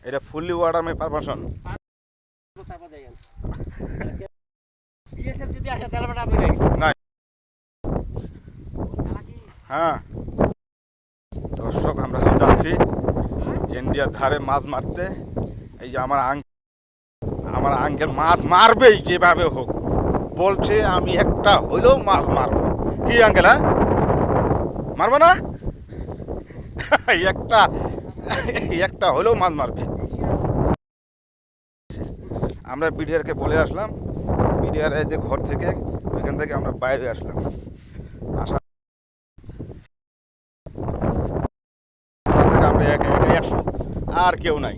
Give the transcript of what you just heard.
এটা fully water মে permission. হ্যাঁ দর্শক, আমরা যাচ্ছি ইন্ডিয়ার ধারে মাছ মারতে। এই যে আমার আঙ্কেল মাছ মারবেই যেভাবে হোক, বলছে আমি একটা হইলেও মাছ মারবো। কি আঙ্কেল, হ্যাঁ মারবো না? একটা একটা হলেও মাছ মারবে। আমরা বিডিআরকে বলে আসলাম, বিডিআর যে ঘর থেকে, ওইখান থেকে আমরা বাইরে আসলাম। আসা আমরা একা একাই আসবো, আর কেউ নাই।